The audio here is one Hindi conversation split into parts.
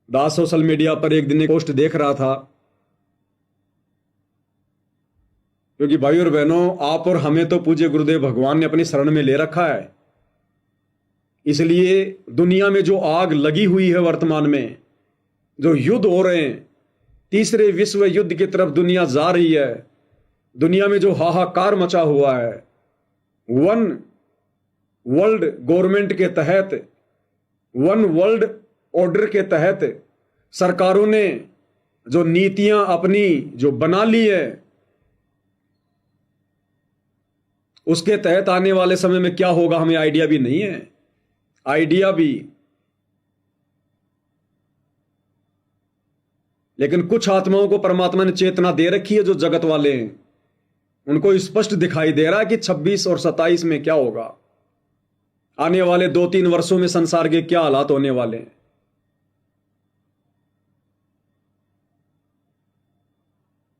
दास सोशल मीडिया पर एक दिन एक पोस्ट देख रहा था, क्योंकि भाई और बहनों, आप और हमें तो पूज्य गुरुदेव भगवान ने अपनी शरण में ले रखा है। इसलिए दुनिया में जो आग लगी हुई है, वर्तमान में जो युद्ध हो रहे हैं, तीसरे विश्व युद्ध की तरफ दुनिया जा रही है, दुनिया में जो हाहाकार मचा हुआ है, वन वर्ल्ड गवर्नमेंट के तहत, वन वर्ल्ड ऑर्डर के तहत सरकारों ने जो नीतियां अपनी जो बना ली है, उसके तहत आने वाले समय में क्या होगा हमें आइडिया भी नहीं है। आइडिया भी, लेकिन कुछ आत्माओं को परमात्मा ने चेतना दे रखी है, जो जगत वाले हैं उनको स्पष्ट दिखाई दे रहा है कि 26 और 27 में क्या होगा, आने वाले 2-3 वर्षों में संसार के क्या हालात होने वाले हैं।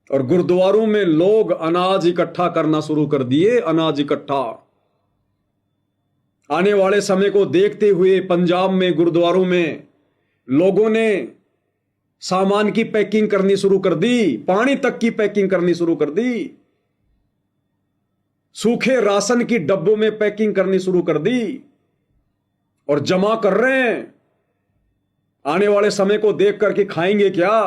और गुरुद्वारों में लोग अनाज इकट्ठा करना शुरू कर दिए, अनाज इकट्ठा। आने वाले समय को देखते हुए पंजाब में गुरुद्वारों में लोगों ने सामान की पैकिंग करनी शुरू कर दी, पानी तक की पैकिंग करनी शुरू कर दी, सूखे राशन की डब्बों में पैकिंग करनी शुरू कर दी और जमा कर रहे हैं। आने वाले समय को देख करके खाएंगे क्या।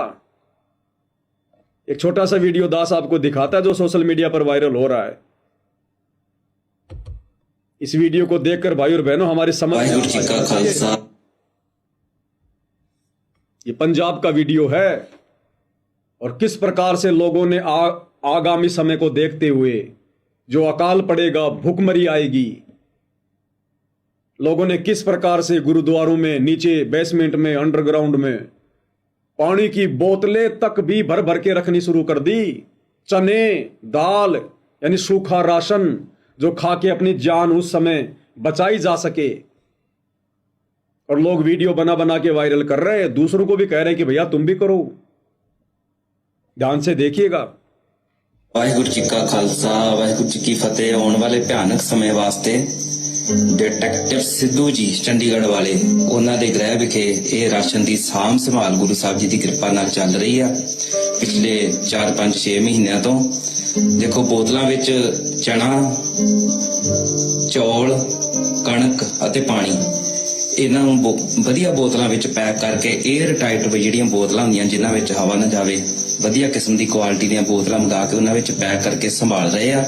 एक छोटा सा वीडियो दास आपको दिखाता है जो सोशल मीडिया पर वायरल हो रहा है। इस वीडियो को देखकर भाई और बहनों हमारे समझ में, ये पंजाब का वीडियो है और किस प्रकार से लोगों ने आगामी समय को देखते हुए जो अकाल पड़ेगा, भूखमरी आएगी, लोगों ने किस प्रकार से गुरुद्वारों में नीचे बेसमेंट में, अंडरग्राउंड में पानी की बोतलें तक भी भर भर के रखनी शुरू कर दी। चने, दाल यानी सूखा राशन जो खा के अपनी जान उस समय बचाई जा सके। और लोग वीडियो बना बना के वायरल कर रहे हैं, दूसरों को भी कह रहे हैं कि भैया तुम भी करो। ध्यान से देखिएगा। वाहिगुरु जी का खालसा, वाहिगुरु जी की फतेह। आने वाले भयानक समय वास्ते डिटेक्टिव सिद्धू जी चंडीगढ़ वाले ਉਹਨਾਂ ਦੇ ਗ੍ਰਹਿ ਵਿਖੇ ਇਹ ਰਾਸ਼ਨ ਦੀ ਸਾਂਭ ਸੰਭਾਲ ਗੁਰੂ ਸਾਹਿਬ ਜੀ ਦੀ ਕਿਰਪਾ ਨਾਲ ਚੱਲ ਰਹੀ ਆ ਪਿਛਲੇ 4-5-6 ਮਹੀਨਿਆਂ ਤੋਂ। ਦੇਖੋ ਬੋਤਲਾਂ ਵਿੱਚ ਚਣਾ, ਚੌਲ, ਕਣਕ ਅਤੇ ਪਾਣੀ, ਇਹਨਾਂ ਨੂੰ ਵਧੀਆ ਬੋਤਲਾਂ ਵਿੱਚ ਪੈਕ ਕਰਕੇ 에ਅਰ ਟਾਈਟ ਜਿਹੜੀਆਂ ਬੋਤਲਾਂ ਹੁੰਦੀਆਂ ਜਿਨ੍ਹਾਂ ਵਿੱਚ ਹਵਾ ਨਾ ਜਾਵੇ, ਵਧੀਆ ਕਿਸਮ ਦੀ ਕੁਆਲਿਟੀ ਦੀਆਂ ਬੋਤਲਾਂ ਮੰਗਾ ਕੇ ਉਹਨਾਂ ਵਿੱਚ ਪੈਕ ਕਰਕੇ ਸੰਭਾਲ ਰਹੇ ਆ।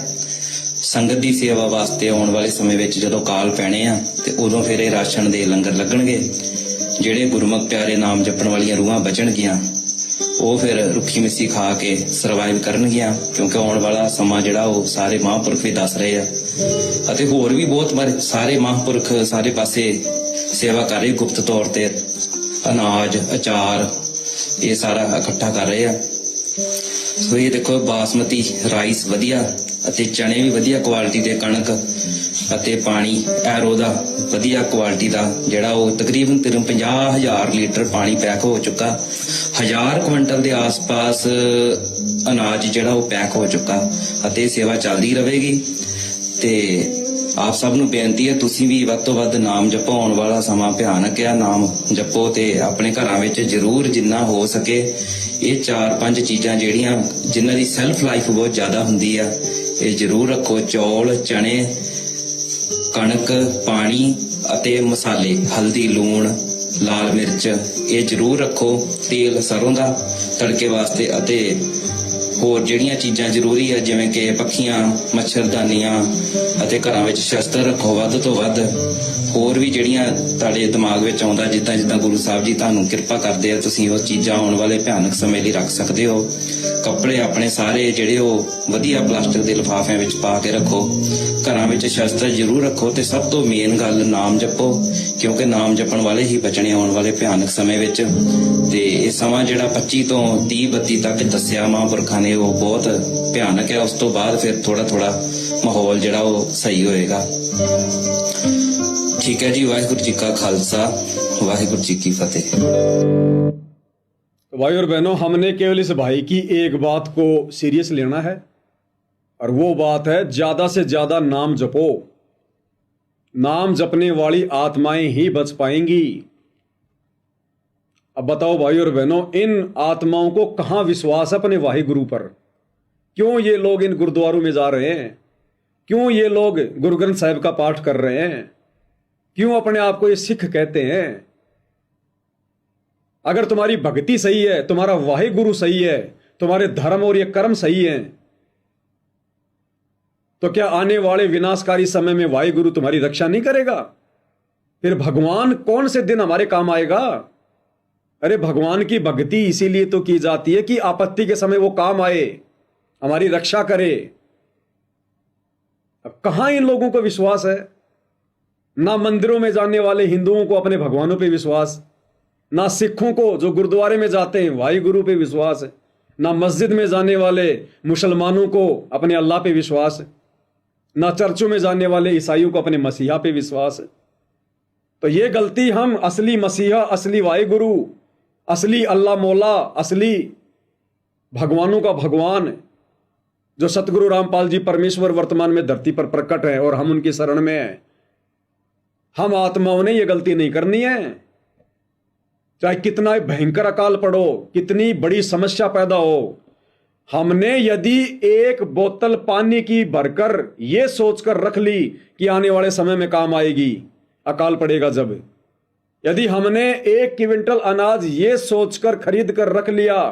ਸੰਗਤ ਦੀ ਸੇਵਾ ਵਾਸਤੇ ਆਉਣ ਵਾਲੇ ਸਮੇਂ ਵਿੱਚ ਜਦੋਂ ਕਾਲ ਪੈਣੇ ਆ ਤੇ ਉਦੋਂ ਫਿਰ ਇਹ ਰਾਸ਼ਨ ਦੇ ਲੰਗਰ ਲੱਗਣਗੇ। ਜਿਹੜੇ ਗੁਰਮੁਖ ਪਿਆਰੇ ਨਾਮ ਜਪਣ ਵਾਲੀਆਂ ਰੂਹਾਂ ਬਚਣਗੀਆਂ ਉਹ ਫਿਰ ਰੁੱਖੀ ਮਿੱਸੀ ਖਾ ਕੇ ਸਰਵਾਈਵ ਕਰਨਗੀਆਂ, ਕਿਉਂਕਿ ਆਉਣ ਵਾਲਾ ਸਮਾਂ ਜਿਹੜਾ ਉਹ ਸਾਰੇ ਮਹਾਂਪੁਰਖ ਵੀ ਦੱਸ ਰਹੇ ਆ ਅਤੇ ਹੋਰ ਵੀ ਬਹੁਤ ਸਾਰੇ ਮਹਾਂਪੁਰਖ ਸਾਰੇ ਪਾਸੇ ਸੇਵਾ ਕਰ ਰਹੇ ਗੁਪਤ ਤੌਰ ਤੇ। ਅਨਾਜ, ਅਚਾਰ ਇਹ ਸਾਰਾ ਇਕੱਠਾ ਕਰ ਰਹੇ ਆ। ਸੋ ਇਹ ਦੇਖੋ ਬਾਸਮਤੀ ਰਾਈਸ ਵਧੀਆ ਅਤੇ ਚਣੇ ਵੀ ਵਧੀਆ ਕੁਆਲਿਟੀ ਦੇ, ਕਣਕ ਅਤੇ ਪਾਣੀ ਐਰੋ ਦਾ ਵਧੀਆ ਕੁਆਲਿਟੀ ਦਾ ਜਿਹੜਾ ਉਹ ਤਕਰੀਬਨ 50,000 ਲੀਟਰ ਪਾਣੀ ਪੈਕ ਹੋ ਚੁੱਕਾ। 1000 ਕੁਇੰਟਲ ਦੇ ਆਸ-ਪਾਸ ਅਨਾਜ ਜਿਹੜਾ ਉਹ ਪੈਕ ਹੋ ਚੁੱਕਾ ਅਤੇ ਸੇਵਾ ਚੱਲਦੀ ਰਹੇਗੀ। ਤੇ ਆਪ ਸਭ ਨੂੰ ਬੇਨਤੀ ਹੈ ਤੁਸੀਂ ਵੀ ਵੱਧ ਤੋਂ ਵੱਧ ਨਾਮ ਜਪੋ। ਆਉਣ ਵਾਲਾ ਸਮਾਂ ਭਿਆਨਕ ਹੈ, ਨਾਮ ਜਪੋ ਤੇ ਆਪਣੇ ਘਰਾਂ ਵਿੱਚ ਜ਼ਰੂਰ ਜਿੰਨਾ ਹੋ ਸਕੇ ਇਹ 4-5 ਚੀਜ਼ਾਂ ਜਿਹੜੀਆਂ ਜਿਨ੍ਹਾਂ ਦੀ ਸੈਲਫ ਲਾਈਫ ਬਹੁਤ ਜ਼ਿਆਦਾ ਹੁੰਦੀ ਆ ਇਹ ਜ਼ਰੂਰ ਰੱਖੋ। ਚੌਲ, ਚਣੇ, ਕਣਕ, ਪਾਣੀ ਅਤੇ ਮਸਾਲੇ, ਹਲਦੀ, ਲੂਣ, ਲਾਲ ਮਿਰਚ ਇਹ ਜ਼ਰੂਰ ਰੱਖੋ। ਤੇਲ ਸਰੋਂ ਦਾ ਤੜਕੇ ਵਾਸਤੇ ਅਤੇ ਹੋਰ ਜਿਹੜੀਆਂ ਚੀਜ਼ਾਂ ਜ਼ਰੂਰੀ ਹੈ ਜਿਵੇਂ ਕਿ ਪੱਖੀਆਂ, ਮੱਛਰਦਾਨੀਆਂ ਅਤੇ ਘਰਾਂ ਵਿੱਚ ਸ਼ਸਤਰ ਰੱਖੋ ਵੱਧ ਤੋਂ ਵੱਧ। ਹੋਰ ਵੀ ਜਿਹੜੀਆਂ ਤੁਹਾਡੇ ਦਿਮਾਗ ਵਿੱਚ ਆਉਂਦਾ, ਜਿੱਦਾਂ ਜਿੱਦਾਂ ਗੁਰੂ ਸਾਹਿਬ ਜੀ ਤੁਹਾਨੂੰ ਕਿਰਪਾ ਕਰਦੇ ਆ ਤੁਸੀਂ ਉਹ ਚੀਜ਼ਾਂ ਆਉਣ ਵਾਲੇ ਭਿਆਨਕ ਸਮੇਂ ਲਈ ਰੱਖ ਸਕਦੇ ਹੋ। ਕੱਪੜੇ ਆਪਣੇ ਸਾਰੇ ਜਿਹੜੇ ਉਹ ਵਧੀਆ ਪਲਾਸਟਿਕ ਦੇ ਲਿਫਾਫਿਆਂ ਵਿੱਚ ਪਾ ਕੇ ਰੱਖੋ। ਘਰਾਂ ਵਿੱਚ ਸ਼ਸਤਰ ਜ਼ਰੂਰ ਰੱਖੋ ਤੇ ਸਭ ਤੋਂ ਮੇਨ ਗੱਲ ਨਾਮ ਜਪੋ, ਕਿਉਂਕਿ ਨਾਮ ਜਪਣ ਵਾਲੇ ਹੀ ਬਚਣੇ ਆਉਣ ਵਾਲੇ ਭਿਆਨਕ ਸਮੇਂ ਵਿੱਚ। ਤੇ ਇਹ ਸਮਾਂ ਜਿਹੜਾ 25 ਤੋਂ 30-32 ਤੱਕ ਦੱਸਿਆ ਮਹਾਂਪੁਰਖਾਂ ਨੇ ਉਹ ਬਹੁਤ ਭਿਆਨਕ ਹੈ। ਉਸ ਤੋਂ ਬਾਅਦ ਫਿਰ ਥੋੜਾ ਮਾਹੌਲ ਜਿਹੜਾ ਉਹ ਸਹੀ ਹੋਏਗਾ। ठीक है जी। वाहिगुरु जी का खालसा, वाहिगुरु जी की फतेह। तो भाई और बहनों, हमने केवल इस भाई की एक बात को सीरियस लेना है और वो बात है ज्यादा से ज्यादा नाम जपो। नाम जपने वाली आत्माएं ही बच पाएंगी। अब बताओ भाई और बहनों, इन आत्माओं को कहां विश्वास है अपने वाहे गुरु पर? क्यों ये लोग इन गुरुद्वारों में जा रहे हैं? क्यों ये लोग गुरु ग्रंथ साहिब का पाठ कर रहे हैं? क्यों अपने आप को ये सिख कहते हैं? अगर तुम्हारी भक्ति सही है, तुम्हारा वाहे गुरु सही है, तुम्हारे धर्म और ये कर्म सही है, तो क्या आने वाले विनाशकारी समय में वाहे गुरु तुम्हारी रक्षा नहीं करेगा? फिर भगवान कौन से दिन हमारे काम आएगा? अरे भगवान की भक्ति इसीलिए तो की जाती है कि आपत्ति के समय वो काम आए, हमारी रक्षा करे। अब कहां इन लोगों को विश्वास है? ना मंदिरों में जाने वाले हिंदुओं को अपने भगवानों पे विश्वास, ना सिखों को जो गुरुद्वारे में जाते हैं वाहे गुरु पे विश्वास है, ना मस्जिद में जाने वाले मुसलमानों को अपने अल्लाह पे विश्वास है, ना चर्चों में जाने वाले ईसाइयों को अपने मसीहा पे विश्वास है। तो ये गलती हम असली मसीहा, असली वाहे गुरु, असली अल्लाह मौला, असली भगवानों का भगवान जो सतगुरु रामपाल जी परमेश्वर वर्तमान में धरती पर प्रकट है और हम उनकी शरण में हैं, हम आत्माओं ने यह गलती नहीं करनी है। चाहे कितना भयंकर अकाल पड़ो, कितनी बड़ी समस्या पैदा हो, हमने यदि एक बोतल पानी की भरकर यह सोचकर रख ली कि आने वाले समय में काम आएगी, अकाल पड़ेगा जब, यदि हमने 1 क्विंटल अनाज ये सोचकर खरीद कर रख लिया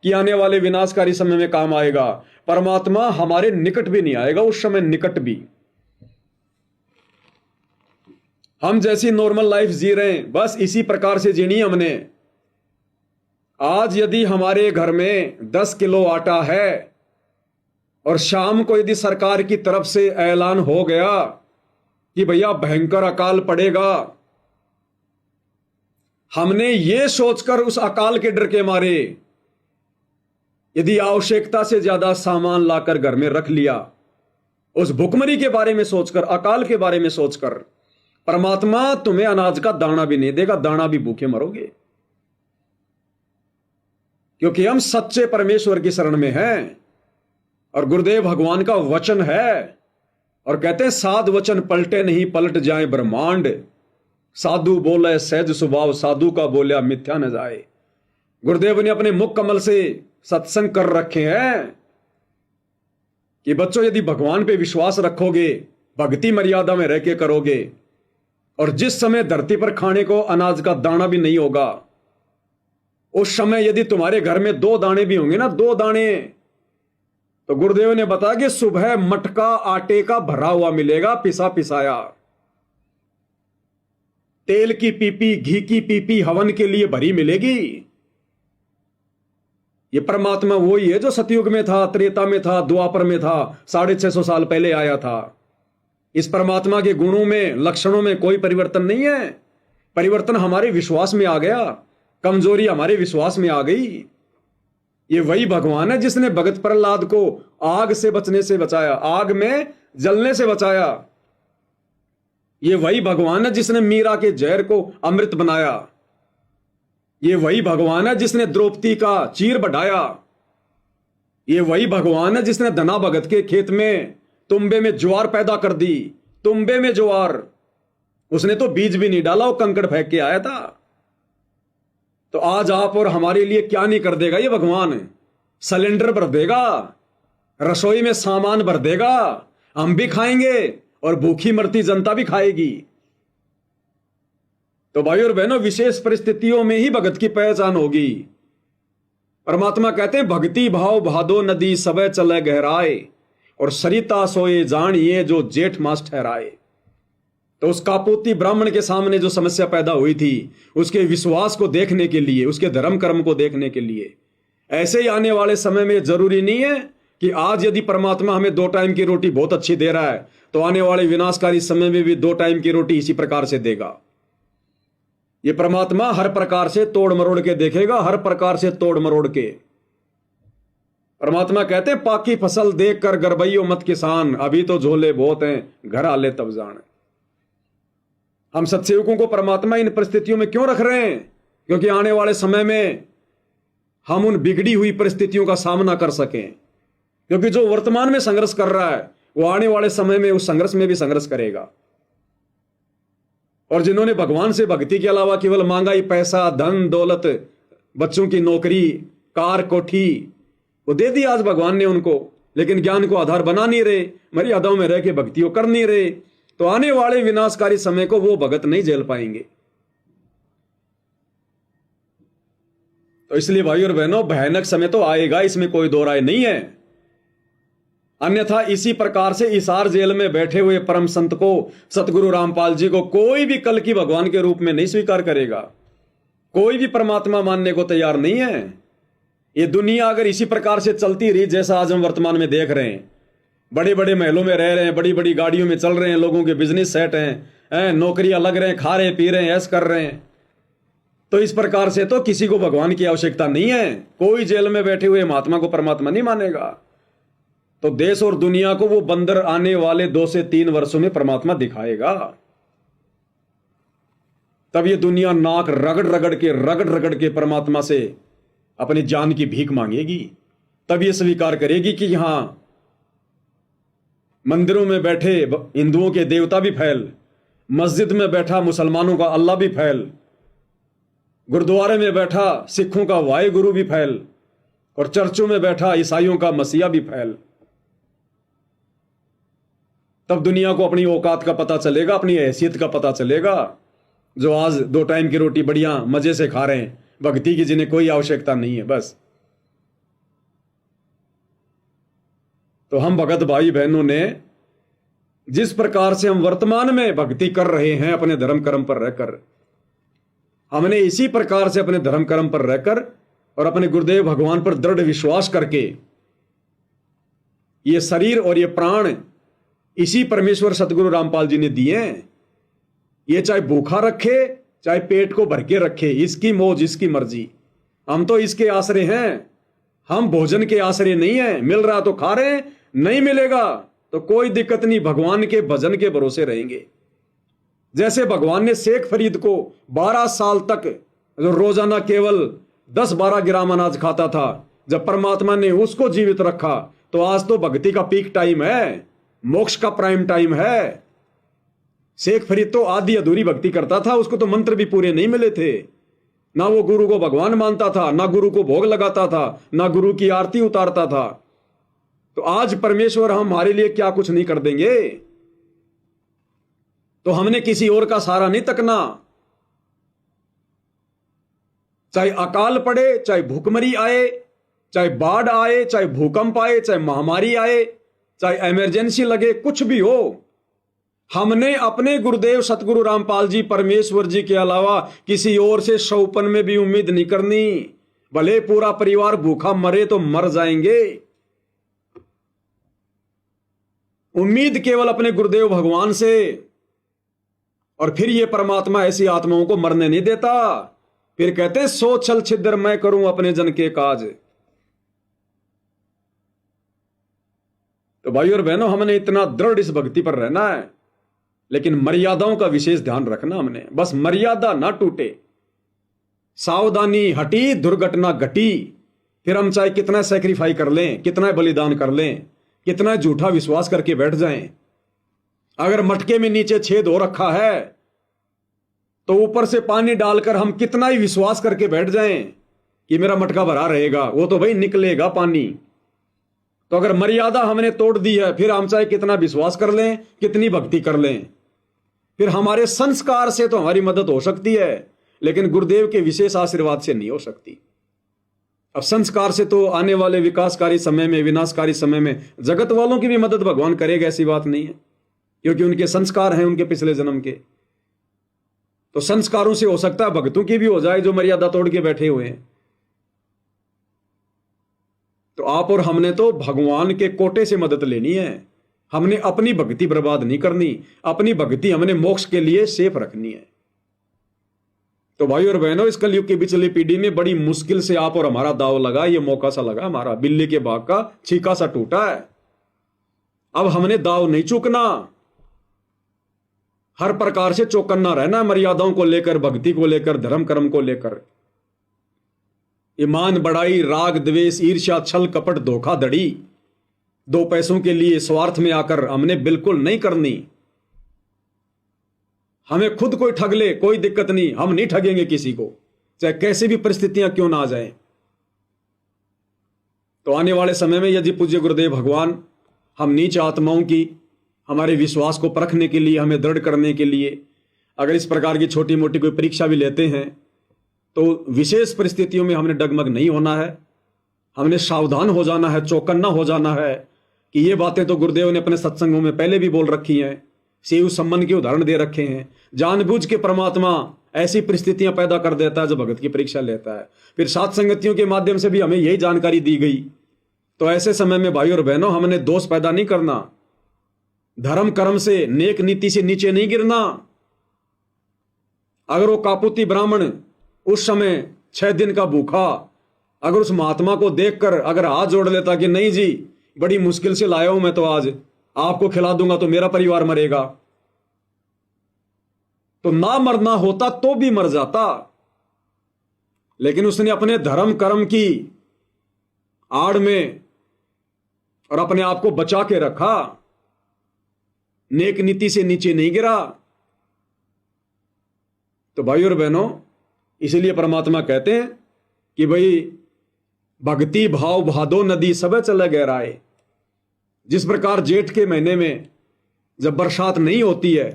कि आने वाले विनाशकारी समय में काम आएगा, परमात्मा हमारे निकट भी नहीं आएगा उस समय, निकट भी। हम जैसी नॉर्मल लाइफ जी रहे हैं, बस इसी प्रकार से जीनी हमने। आज यदि हमारे घर में 10 किलो आटा है और शाम को यदि सरकार की तरफ से ऐलान हो गया कि भैया भयंकर अकाल पड़ेगा, हमने ये सोचकर उस अकाल के डर के मारे यदि आवश्यकता से ज्यादा सामान लाकर घर में रख लिया, उस भुखमरी के बारे में सोचकर, अकाल के बारे में सोचकर, परमात्मा तुम्हें अनाज का दाना भी नहीं देगा, दाना भी भूखे मरोगे। क्योंकि हम सच्चे परमेश्वर की शरण में हैं और गुरुदेव भगवान का वचन है और कहते हैं साध वचन पलटे नहीं पलट जाए ब्रह्मांड, साधु बोले सहज स्वभाव, साधु का बोलिया मिथ्या न जाए। गुरुदेव ने अपने मुख कमल से सत्संग कर रखे हैं कि बच्चों यदि भगवान पे विश्वास रखोगे, भक्ति मर्यादा में रह के करोगे, और जिस समय धरती पर खाने को अनाज का दाना भी नहीं होगा, उस समय यदि तुम्हारे घर में 2 दाने भी होंगे ना, 2 दाने, तो गुरुदेव ने बताया कि सुबह मटका आटे का भरा हुआ मिलेगा, पिसा पिसाया, तेल की पीपी, घी की पीपी हवन के लिए भरी मिलेगी। ये परमात्मा वही है जो सतयुग में था, त्रेता में था, द्वापर में था, 650 साल पहले आया था। इस परमात्मा के गुणों में, लक्षणों में कोई परिवर्तन नहीं है। परिवर्तन हमारे विश्वास में आ गया, कमजोरी हमारे विश्वास में आ गई। ये वही भगवान है जिसने भगत प्रहलाद को आग से बचने से बचाया, आग में जलने से बचाया। ये वही भगवान है जिसने मीरा के जहर को अमृत बनाया। ये वही भगवान है जिसने द्रौपदी का चीर बढ़ाया। ये वही भगवान है जिसने धना भगत के खेत में तुम्बे में ज्वार पैदा कर दी, तुम्बे में ज्वार। उसने तो बीज भी नहीं डाला, वो कंकड़ फेंक के आया था। तो आज आप और हमारे लिए क्या नहीं कर देगा ये भगवान? सिलेंडर भर देगा, रसोई में सामान भर देगा, हम भी खाएंगे और भूखी मरती जनता भी खाएगी। तो भाई और बहनों, विशेष परिस्थितियों में ही भगत की पहचान होगी। परमात्मा कहते हैं भक्ति भाव भादो नदी सबे चले गहराए, और सरिता सोए जानिए जो जेठ मास ठहराए। तो उस कापोती ब्राह्मण के सामने जो समस्या पैदा हुई थी, उसके विश्वास को देखने के लिए, उसके धर्म कर्म को देखने के लिए, ऐसे ही आने वाले समय में जरूरी नहीं है कि आज यदि परमात्मा हमें 2 टाइम की रोटी बहुत अच्छी दे रहा है, तो आने वाले विनाशकारी समय में भी 2 टाइम की रोटी इसी प्रकार से देगा। ये परमात्मा हर प्रकार से तोड़ मरोड़ के देखेगा, हर प्रकार से तोड़ मरोड़ के। परमात्मा कहते हैं पाकी फसल देख कर गरबैयो मत किसान, अभी तो झोले बहुत हैं, घर आले तब जान। हम सत्सेवकों को परमात्मा इन परिस्थितियों में क्यों रख रहे हैं? क्योंकि आने वाले समय में हम उन बिगड़ी हुई परिस्थितियों का सामना कर सकें। क्योंकि जो वर्तमान में संघर्ष कर रहा है, वो आने वाले समय में उस संघर्ष में भी संघर्ष करेगा। और जिन्होंने भगवान से भक्ति के अलावा केवल मांगा ही पैसा, धन, दौलत, बच्चों की नौकरी, कार, कोठी वो दे दी आज भगवान ने उनको, लेकिन ज्ञान को आधार बना नहीं रहे, मर्यादाओं में रह के भक्ति को कर नहीं रहे, तो आने वाले विनाशकारी समय को वो भगत नहीं झेल पाएंगे। तो इसलिए भाई और बहनों, भयानक समय तो आएगा, इसमें कोई दो राय नहीं है। अन्यथा इसी प्रकार से इसार जेल में बैठे हुए परम संत को, सतगुरु रामपाल जी को, कोई भी कल की भगवान के रूप में नहीं स्वीकार करेगा, कोई भी परमात्मा मानने को तैयार नहीं है। ये दुनिया अगर इसी प्रकार से चलती रही जैसा आज हम वर्तमान में देख रहे हैं, बड़े बड़े महलों में रह रहे हैं, बड़ी बड़ी गाड़ियों में चल रहे हैं, लोगों के बिजनेस सेट हैं, नौकरियां लग रहे हैं, खा रहे पी रहे हैं, ऐश कर रहे हैं, तो इस प्रकार से तो किसी को भगवान की आवश्यकता नहीं है। कोई जेल में बैठे हुए महात्मा को परमात्मा नहीं मानेगा। तो देश और दुनिया को वो बंदर आने वाले 2 से 3 वर्षों में परमात्मा दिखाएगा। तब ये दुनिया नाक रगड़ रगड़ के परमात्मा से अपनी जान की भीख मांगेगी। तब ये स्वीकार करेगी कि यहां मंदिरों में बैठे हिंदुओं के देवता भी फैल, मस्जिद में बैठा मुसलमानों का अल्लाह भी फैल, गुरुद्वारे में बैठा सिखों का वाहे गुरु भी फैल, और चर्चों में बैठा ईसाइयों का मसीहा भी फैल। तब दुनिया को अपनी औकात का पता चलेगा, अपनी हैसियत का पता चलेगा। जो आज 2 टाइम की रोटी बढ़िया मजे से खा रहे हैं, भक्ति की जिन्हें कोई आवश्यकता नहीं है बस। तो हम भगत भाई बहनों ने जिस प्रकार से हम वर्तमान में भक्ति कर रहे हैं अपने धर्म कर्म पर रहकर, हमने इसी प्रकार से अपने धर्म कर्म पर रहकर और अपने गुरुदेव भगवान पर दृढ़ विश्वास करके ये शरीर और ये प्राण इसी परमेश्वर सतगुरु रामपाल जी ने दिए हैं। ये चाहे भूखा रखे चाहे पेट को भर के रखे, इसकी मौज इसकी मर्जी। हम तो इसके आसरे हैं, हम भोजन के आसरे नहीं हैं। मिल रहा तो खा रहे हैं, नहीं मिलेगा तो कोई दिक्कत नहीं, भगवान के भजन के भरोसे रहेंगे। जैसे भगवान ने शेख फरीद को 12 साल तक जो रोजाना केवल 10-12 ग्राम अनाज खाता था, जब परमात्मा ने उसको जीवित रखा, तो आज तो भक्ति का पीक टाइम है, मोक्ष का प्राइम टाइम है। शेख फरीद तो आधी अधूरी भक्ति करता था, उसको तो मंत्र भी पूरे नहीं मिले थे। ना वो गुरु को भगवान मानता था, ना गुरु को भोग लगाता था, ना गुरु की आरती उतारता था। तो आज परमेश्वर हमारे लिए क्या कुछ नहीं कर देंगे। तो हमने किसी और का सहारा नहीं तकना। चाहे अकाल पड़े, चाहे भूखमरी आए, चाहे बाढ़ आए, चाहे भूकंप आए, चाहे महामारी आए, चाहे इमरजेंसी लगे, कुछ भी हो, हमने अपने गुरुदेव सतगुरु रामपाल जी परमेश्वर जी के अलावा किसी और से शौपन में भी उम्मीद नहीं करनी। भले पूरा परिवार भूखा मरे तो मर जाएंगे, उम्मीद केवल अपने गुरुदेव भगवान से। और फिर ये परमात्मा ऐसी आत्माओं को मरने नहीं देता। फिर कहते सो छल छिद्र मैं करूं अपने जन के काज। तो भाई और बहनों, हमने इतना दृढ़ इस भक्ति पर रहना है, लेकिन मर्यादाओं का विशेष ध्यान रखना। हमने बस मर्यादा ना टूटे, सावधानी हटी दुर्घटना घटी, फिर हम चाहे कितना सैक्रिफाई कर लें, कितना बलिदान कर लें, कितना झूठा विश्वास करके बैठ जाएं। अगर मटके में नीचे छेद हो रखा है तो ऊपर से पानी डालकर हम कितना ही विश्वास करके बैठ जाएं कि मेरा मटका भरा रहेगा, वो तो भाई निकलेगा पानी। तो अगर मर्यादा हमने तोड़ दी है, फिर हम चाहे कितना विश्वास कर लें, कितनी भक्ति कर लें, फिर हमारे संस्कार से तो हमारी मदद हो सकती है, लेकिन गुरुदेव के विशेष आशीर्वाद से नहीं हो सकती। अब संस्कार से तो आने वाले विकासकारी समय में, विनाशकारी समय में जगत वालों की भी मदद भगवान करेगा, ऐसी बात नहीं है, क्योंकि उनके संस्कार हैं उनके पिछले जन्म के। तो संस्कारों से हो सकता है भक्तों की भी हो जाए जो मर्यादा तोड़ के बैठे हुए हैं। तो आप और हमने तो भगवान के कोटे से मदद लेनी है। हमने अपनी भक्ति बर्बाद नहीं करनी, अपनी भक्ति हमने मोक्ष के लिए सेफ रखनी है। तो भाई और बहनों, इस कलयुग की पिछली पीढ़ी में बड़ी मुश्किल से आप और हमारा दाव लगा, ये मौका सा लगा हमारा, बिल्ली के बाग का छीका सा टूटा है। अब हमने दाव नहीं चूकना, हर प्रकार से चौकन्ना रहना, मर्यादाओं को लेकर, भक्ति को लेकर, धर्म कर्म को लेकर। ईमान बढ़ाई, राग द्वेष, ईर्ष्या, छल कपट, धोखाधड़ी, 2 पैसों के लिए स्वार्थ में आकर हमने बिल्कुल नहीं करनी। हमें खुद कोई ठग ले कोई दिक्कत नहीं, हम नहीं ठगेंगे किसी को। चाहे कैसी भी परिस्थितियां क्यों ना आ जाए। तो आने वाले समय में यदि पूज्य गुरुदेव भगवान हम नीच आत्माओं की हमारे विश्वास को परखने के लिए, हमें दृढ़ करने के लिए अगर इस प्रकार की छोटी मोटी कोई परीक्षा भी लेते हैं, तो विशेष परिस्थितियों में हमने डगमग नहीं होना है, हमने सावधान हो जाना है, चौकन्ना हो जाना है कि ये बातें तो गुरुदेव ने अपने सत्संगों में पहले भी बोल रखी हैं, सेव सम्मन के उदाहरण दे रखे हैं। जानबूझ के परमात्मा ऐसी परिस्थितियां पैदा कर देता है जो भगत की परीक्षा लेता है। फिर सात संगतियों के माध्यम से भी हमें यही जानकारी दी गई। तो ऐसे समय में भाई और बहनों, हमने दोष पैदा नहीं करना, धर्म कर्म से, नेक नीति से नीचे नहीं गिरना। अगर वो कापुती ब्राह्मण उस समय 6 दिन का भूखा अगर उस महात्मा को देखकर अगर हाथ जोड़ लेता कि नहीं जी, बड़ी मुश्किल से लाया हूं मैं, तो आज आपको खिला दूंगा तो मेरा परिवार मरेगा, तो ना मरना होता तो भी मर जाता। लेकिन उसने अपने धर्म कर्म की आड़ में और अपने आप को बचा के रखा, नेक नीति से नीचे नहीं गिरा। तो भाई और बहनों, इसलिए परमात्मा कहते हैं कि भाई भक्ति भाव भादो नदी सब चले गहराए। जिस प्रकार जेठ के महीने में जब बरसात नहीं होती है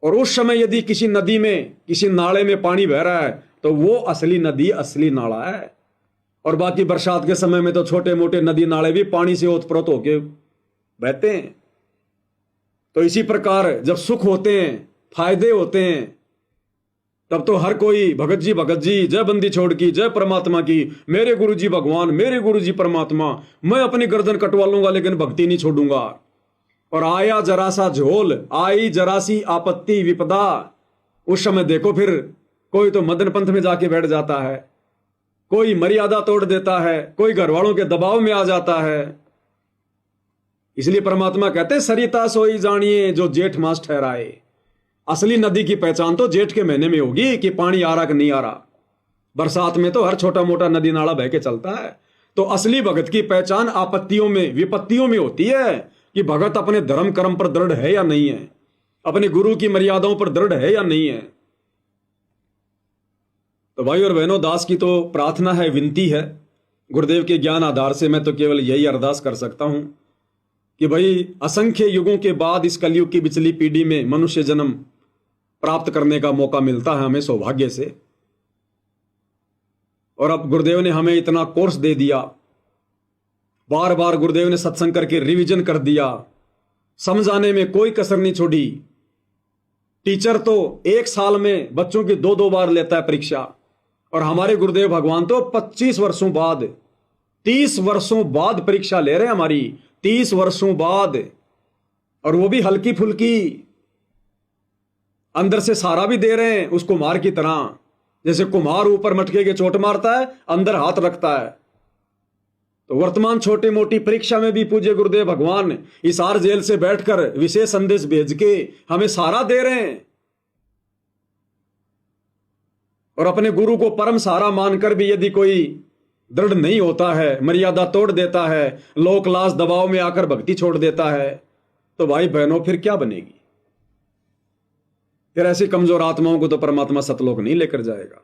और उस समय यदि किसी नदी में, किसी नाले में पानी बह रहा है, तो वो असली नदी, असली नाला है। और बाकी बरसात के समय में तो छोटे मोटे नदी नाले भी पानी से ओतप्रोत होके बहते हैं। तो इसी प्रकार जब सुख होते हैं, फायदे होते हैं, तब तो हर कोई भगत जी, जय बंदी छोड़ की, जय परमात्मा की, मेरे गुरु जी भगवान, मेरे गुरु जी परमात्मा, मैं अपनी गर्दन कटवा लूंगा लेकिन भक्ति नहीं छोड़ूंगा। और आया जरा सा झोल, आई जरा सी आपत्ति विपदा, उस समय देखो फिर कोई तो मदन पंथ में जाके बैठ जाता है, कोई मर्यादा तोड़ देता है, कोई घर वालों के दबाव में आ जाता है। इसलिए परमात्मा कहते हैं सरिता सोई जानिए जो जेठ मास ठहराए। असली नदी की पहचान तो जेठ के महीने में होगी कि पानी आ रहा कि नहीं आ रहा। बरसात में तो हर छोटा मोटा नदी नाला बह के चलता है। तो असली भगत की पहचान आपत्तियों में, विपत्तियों में होती है कि भगत अपने धर्म कर्म पर दृढ़ है या नहीं है, अपने गुरु की मर्यादाओं पर दृढ़ है या नहीं है। तो भाई और बहनों, दास की तो प्रार्थना है, विनती है, गुरुदेव के ज्ञान आधार से मैं तो केवल यही अरदास कर सकता हूं कि भाई असंख्य युगों के बाद इस कलयुग की बिचली पीढ़ी में मनुष्य जन्म प्राप्त करने का मौका मिलता है हमें सौभाग्य से। और अब गुरुदेव ने हमें इतना कोर्स दे दिया, बार बार गुरुदेव ने सत्संग करके रिवीजन कर दिया, समझाने में कोई कसर नहीं छोड़ी। टीचर तो 1 साल में बच्चों की 2-2 बार लेता है परीक्षा, और हमारे गुरुदेव भगवान तो 25 वर्षों बाद, 30 वर्षों बाद परीक्षा ले रहे हैं हमारी, 30 वर्षों बाद, और वो भी हल्की फुल्की, अंदर से सारा भी दे रहे हैं उस कुम्हार की तरह। जैसे कुम्हार ऊपर मटके के चोट मारता है, अंदर हाथ रखता है। तो वर्तमान छोटी मोटी परीक्षा में भी पूज्य गुरुदेव भगवान हिसार जेल से बैठकर विशेष संदेश भेज के हमें सहारा दे रहे हैं। और अपने गुरु को परम सहारा मानकर भी यदि कोई दृढ़ नहीं होता है, मर्यादा तोड़ देता है, लोक लाज दबाव में आकर भक्ति छोड़ देता है, तो भाई बहनों फिर क्या बनेगी? फिर ऐसी कमजोर आत्माओं को तो परमात्मा सतलोक नहीं लेकर जाएगा।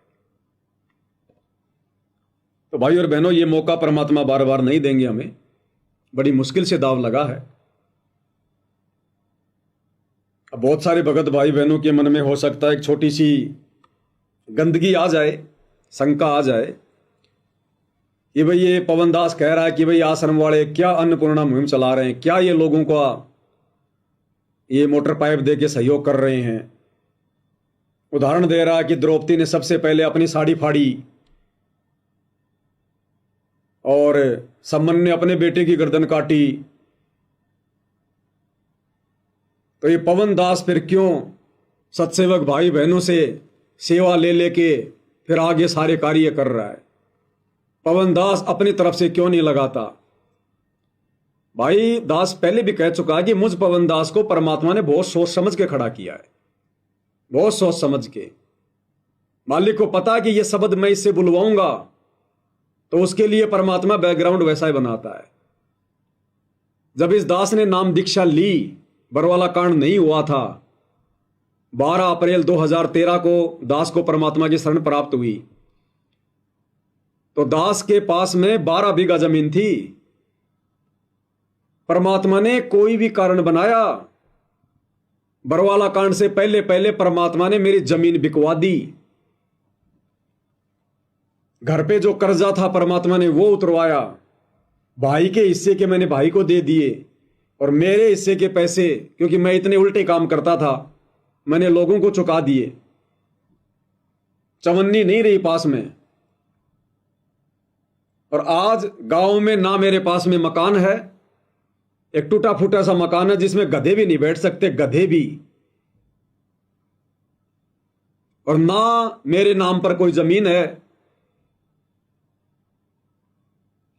तो भाई और बहनों, ये मौका परमात्मा बार बार नहीं देंगे हमें, बड़ी मुश्किल से दाव लगा है। अब बहुत सारे भगत भाई बहनों के मन में हो सकता है एक छोटी सी गंदगी आ जाए, शंका आ जाए कि भाई ये पवन दास कह रहा है कि भाई आश्रम वाले क्या अन्नपूर्णा मुहिम चला रहे हैं, क्या ये लोगों का ये मोटर पाइप दे के सहयोग कर रहे हैं। उदाहरण दे रहा है कि द्रौपदी ने सबसे पहले अपनी साड़ी फाड़ी और सम्मन ने अपने बेटे की गर्दन काटी। तो ये पवन दास फिर क्यों सत्सेवक भाई बहनों से सेवा ले लेके फिर आगे सारे कार्य कर रहा है? पवन दास अपनी तरफ से क्यों नहीं लगाता? भाई दास पहले भी कह चुका है कि मुझ पवन दास को परमात्मा ने बहुत सोच समझ के खड़ा किया है, बहुत सोच समझ के। मालिक को पता कि ये शब्द मैं इससे बुलवाऊंगा, तो उसके लिए परमात्मा बैकग्राउंड वैसा ही बनाता है। जब इस दास ने नाम दीक्षा ली, बरवाला कांड नहीं हुआ था, 12 अप्रैल 2013 को दास को परमात्मा की शरण प्राप्त हुई। तो दास के पास में 12 बीघा जमीन थी। परमात्मा ने कोई भी कारण बनाया, बरवाला कांड से पहले पहले परमात्मा ने मेरी जमीन बिकवा दी। घर पे जो कर्जा था परमात्मा ने वो उतरवाया। भाई के हिस्से के मैंने भाई को दे दिए, और मेरे हिस्से के पैसे, क्योंकि मैं इतने उल्टे काम करता था, मैंने लोगों को चुका दिए। चवन्नी नहीं रही पास में। और आज गांव में ना मेरे पास में मकान है, एक टूटा फूटा सा मकान है जिसमें गधे भी नहीं बैठ सकते, गधे भी। और ना मेरे नाम पर कोई जमीन है।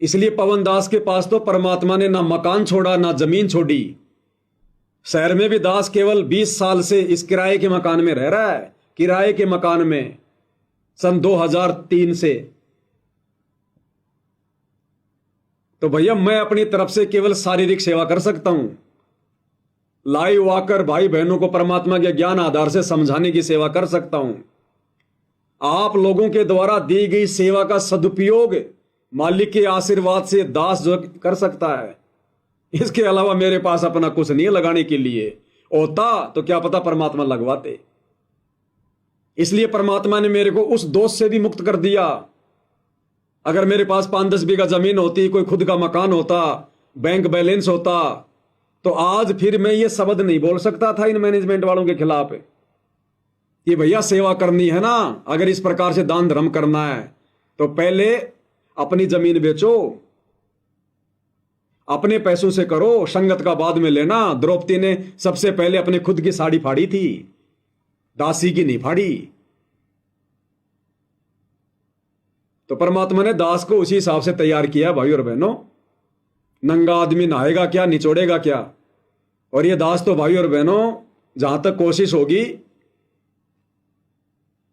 इसलिए पवन दास के पास तो परमात्मा ने ना मकान छोड़ा ना जमीन छोड़ी। शहर में भी दास केवल 20 साल से इस किराए के मकान में रह रहा है, किराए के मकान में, सन 2003 से। तो भैया मैं अपनी तरफ से केवल शारीरिक सेवा कर सकता हूं, लाइव आकर भाई बहनों को परमात्मा के ज्ञान आधार से समझाने की सेवा कर सकता हूं। आप लोगों के द्वारा दी गई सेवा का सदुपयोग मालिक के आशीर्वाद से दास जो कर सकता है, इसके अलावा मेरे पास अपना कुछ नहीं है लगाने के लिए। होता तो क्या पता परमात्मा लगवाते। इसलिए परमात्मा ने मेरे को उस दोष से भी मुक्त कर दिया। अगर मेरे पास 5-10 बीघा जमीन होती, कोई खुद का मकान होता, बैंक बैलेंस होता, तो आज फिर मैं ये शब्द नहीं बोल सकता था इन मैनेजमेंट वालों के खिलाफ कि भैया सेवा करनी है ना, अगर इस प्रकार से दान धर्म करना है तो पहले अपनी जमीन बेचो, अपने पैसों से करो, संगत का बाद में लेना। द्रौपदी ने सबसे पहले अपने खुद की साड़ी फाड़ी थी, दासी की नहीं फाड़ी। तो परमात्मा ने दास को उसी हिसाब से तैयार किया भाई और बहनों। नंगा आदमी नहाएगा क्या, निचोड़ेगा क्या? और ये दास तो भाई और बहनों जहां तक कोशिश होगी,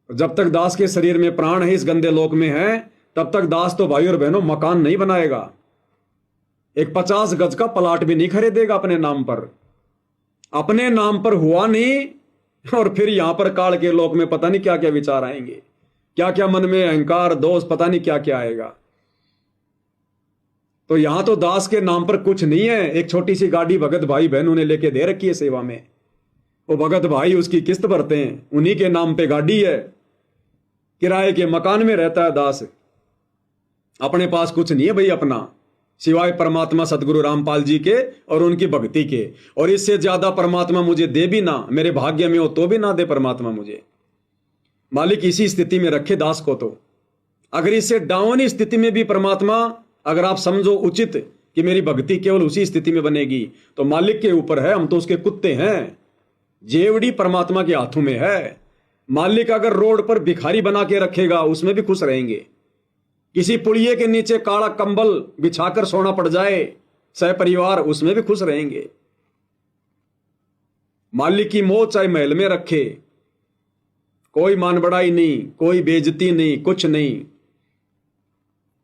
जब तक दास के शरीर में प्राण है, इस गंदे लोक में है, तब तक दास तो भाई और बहनों मकान नहीं बनाएगा, एक 50 गज का प्लाट भी नहीं खरीदेगा अपने नाम पर। अपने नाम पर हुआ नहीं, और फिर यहां पर काल के लोक में पता नहीं क्या क्या विचार आएंगे, क्या क्या मन में अहंकार दोष पता नहीं क्या क्या आएगा। तो यहां तो दास के नाम पर कुछ नहीं है। एक छोटी सी गाड़ी भगत भाई बहनों ने लेके दे रखी है सेवा में, वो भगत भाई उसकी किस्त भरते हैं, उन्हीं के नाम पे गाड़ी है, किराए के मकान में रहता है दास। अपने पास कुछ नहीं है भाई अपना, सिवाय परमात्मा सदगुरु रामपाल जी के और उनकी भक्ति के। और इससे ज्यादा परमात्मा मुझे दे भी ना, मेरे भाग्य में हो तो भी ना दे परमात्मा मुझे। मालिक इसी स्थिति में रखे दास को। तो अगर इससे डाउन स्थिति में भी परमात्मा, अगर आप समझो उचित कि मेरी भक्ति केवल उसी स्थिति में बनेगी, तो मालिक के ऊपर है, हम तो उसके कुत्ते हैं। जेवड़ी परमात्मा के हाथों में है। मालिक अगर रोड पर भिखारी बना के रखेगा, उसमें भी खुश रहेंगे। किसी पुड़िये के नीचे काला कंबल बिछाकर सोना पड़ जाए सह परिवार, उसमें भी खुश रहेंगे। मालिक की मौत चाहे महल में रखे, कोई मान बढ़ाई नहीं, कोई बेइज्जती नहीं, कुछ नहीं।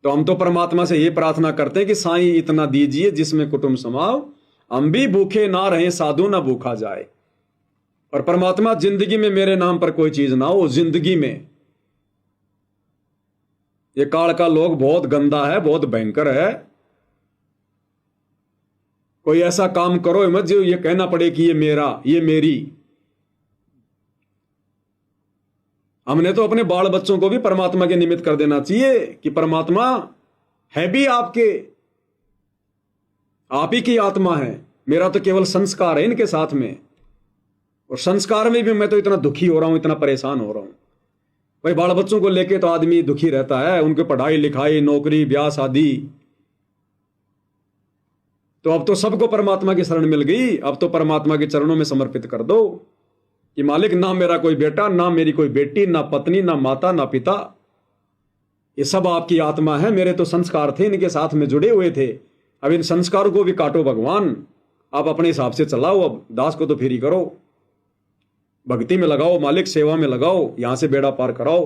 तो हम तो परमात्मा से ये प्रार्थना करते हैं कि साईं इतना दीजिए जिसमें कुटुंब समाओ, हम भी भूखे ना रहे, साधु ना भूखा जाए। और परमात्मा जिंदगी में मेरे नाम पर कोई चीज ना हो, जिंदगी में। ये काल का लोग बहुत गंदा है, बहुत भयंकर है। कोई ऐसा काम करो मत जो ये कहना पड़े कि ये मेरा, ये मेरी। हमने तो अपने बाल बच्चों को भी परमात्मा के निमित्त कर देना चाहिए कि परमात्मा है भी आपके, आप ही की आत्मा है, मेरा तो केवल संस्कार है इनके साथ में। और संस्कार में भी मैं तो इतना दुखी हो रहा हूं, इतना परेशान हो रहा हूं। भाई बाल बच्चों को लेके तो आदमी दुखी रहता है, उनके पढ़ाई लिखाई, नौकरी, ब्याह शादी। तो अब तो सबको परमात्मा की शरण मिल गई, अब तो परमात्मा के चरणों में समर्पित कर दो कि मालिक ना मेरा कोई बेटा, ना मेरी कोई बेटी, ना पत्नी, ना माता, ना पिता, ये सब आपकी आत्मा है। मेरे तो संस्कार थे, इनके साथ में जुड़े हुए थे। अब इन संस्कारों को भी काटो भगवान, आप अपने हिसाब से चलाओ। अब दास को तो फ्री करो, भक्ति में लगाओ, मालिक सेवा में लगाओ, यहां से बेड़ा पार कराओ।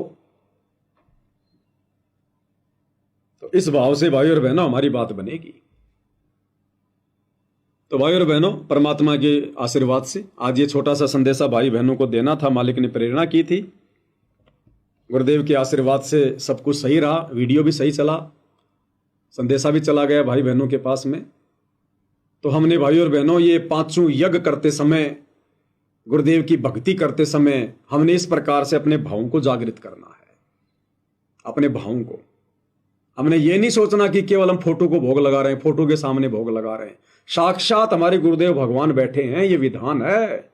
तो इस भाव से भाई और बहनों हमारी बात बनेगी। तो भाई और बहनों, परमात्मा के आशीर्वाद से आज ये छोटा सा संदेशा भाई बहनों को देना था, मालिक ने प्रेरणा की थी। गुरुदेव के आशीर्वाद से सब कुछ सही रहा, वीडियो भी सही चला, संदेशा भी चला गया भाई बहनों के पास में। तो हमने भाई और बहनों ये पांचों यज्ञ करते समय, गुरुदेव की भक्ति करते समय, हमने इस प्रकार से अपने भावों को जागृत करना है। अपने भावों को हमने ये नहीं सोचना कि केवल हम फोटो को भोग लगा रहे हैं, फोटो के सामने भोग लगा रहे हैं। साक्षात हमारे गुरुदेव भगवान बैठे हैं, ये विधान है।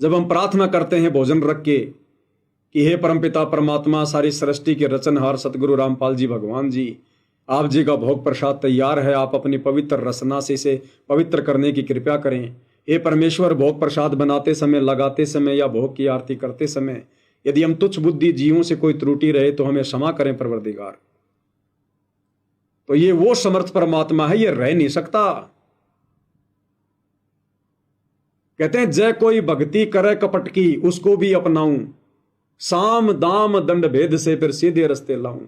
जब हम प्रार्थना करते हैं भोजन रख के कि हे परमपिता परमात्मा, सारी सृष्टि के रचनहार सतगुरु रामपाल जी भगवान जी, आप जी का भोग प्रसाद तैयार है, आप अपनी पवित्र रसना से इसे पवित्र करने की कृपा करें। हे परमेश्वर, भोग प्रसाद बनाते समय, लगाते समय या भोग की आरती करते समय यदि हम तुच्छ बुद्धि जीवों से कोई त्रुटि रहे तो हमें क्षमा करें परवरदिगार। तो ये वो समर्थ परमात्मा है, ये रह नहीं सकता। कहते हैं जय कोई भक्ति करे कपट की, उसको भी अपनाऊं, साम दाम दंड भेद से फिर सीधे रास्ते लाऊं।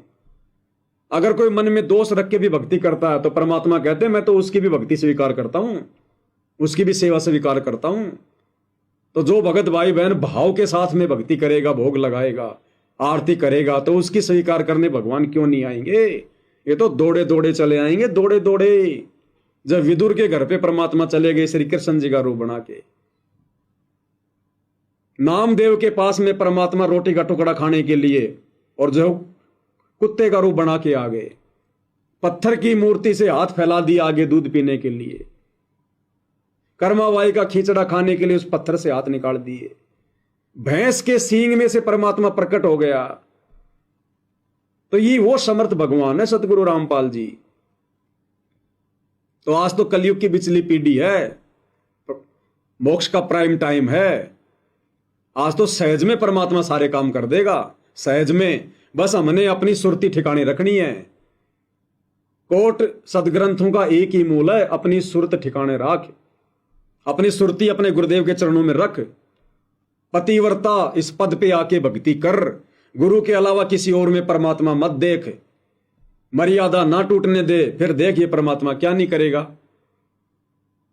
अगर कोई मन में दोष रख के भी भक्ति करता है तो परमात्मा कहते हैं मैं तो उसकी भी भक्ति स्वीकार करता हूं, उसकी भी सेवा स्वीकार करता हूं। तो जो भगत भाई बहन भाव के साथ में भक्ति करेगा, भोग लगाएगा, आरती करेगा, तो उसकी स्वीकार करने भगवान क्यों नहीं आएंगे? ये तो दौड़े दौड़े चले आएंगे, दौड़े दौड़े। जब विदुर के घर पे परमात्मा चले गए श्री कृष्ण जी का रूप बना के, नामदेव के पास में परमात्मा रोटी का टुकड़ा खाने के लिए, और जो कुत्ते का रूप बना के आ गए। पत्थर की मूर्ति से हाथ फैला दिया आगे दूध पीने के लिए। कर्माबाई का खिचड़ा खाने के लिए उस पत्थर से हाथ निकाल दिए। भैंस के सींग में से परमात्मा प्रकट हो गया। तो ये वो समर्थ भगवान है सतगुरु रामपाल जी। तो आज तो कलयुग की बिचली पीढ़ी है, मोक्ष का प्राइम टाइम है। आज तो सहज में परमात्मा सारे काम कर देगा, सहज में। बस हमने अपनी सुरती ठिकाने रखनी है। कोट सदग्रंथों का एक ही मूल है, अपनी सुरत ठिकाने रख। अपनी सुरती अपने गुरुदेव के चरणों में रख। पतिव्रता इस पद पे आके भक्ति कर। गुरु के अलावा किसी और में परमात्मा मत देख। मर्यादा ना टूटने दे, फिर देख ये परमात्मा क्या नहीं करेगा।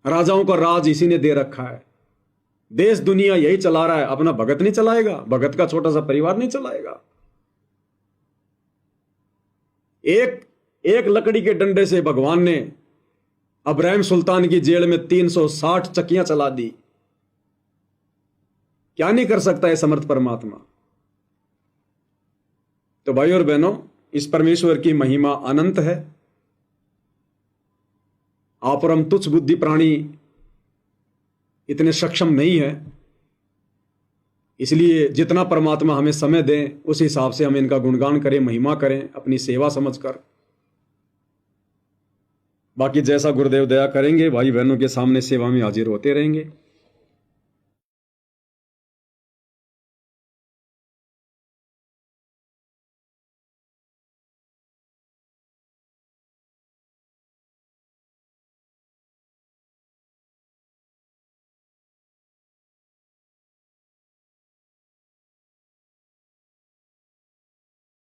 राजाओं का राज इसी ने दे रखा है, देश दुनिया यही चला रहा है। अपना भगत नहीं चलाएगा, भगत का छोटा सा परिवार नहीं चलाएगा। एक लकड़ी के डंडे से भगवान ने अब्राहिम सुल्तान की जेल में 360 चक्कियां चला दी। क्या नहीं कर सकता है समर्थ परमात्मा। तो भाई और बहनों, इस परमेश्वर की महिमा अनंत है। आप और हम तुच्छ बुद्धि प्राणी इतने सक्षम नहीं है, इसलिए जितना परमात्मा हमें समय दें उस हिसाब से हम इनका गुणगान करें, महिमा करें, अपनी सेवा समझकर। बाकी जैसा गुरुदेव दया करेंगे भाई बहनों के सामने सेवा में हाजिर होते रहेंगे।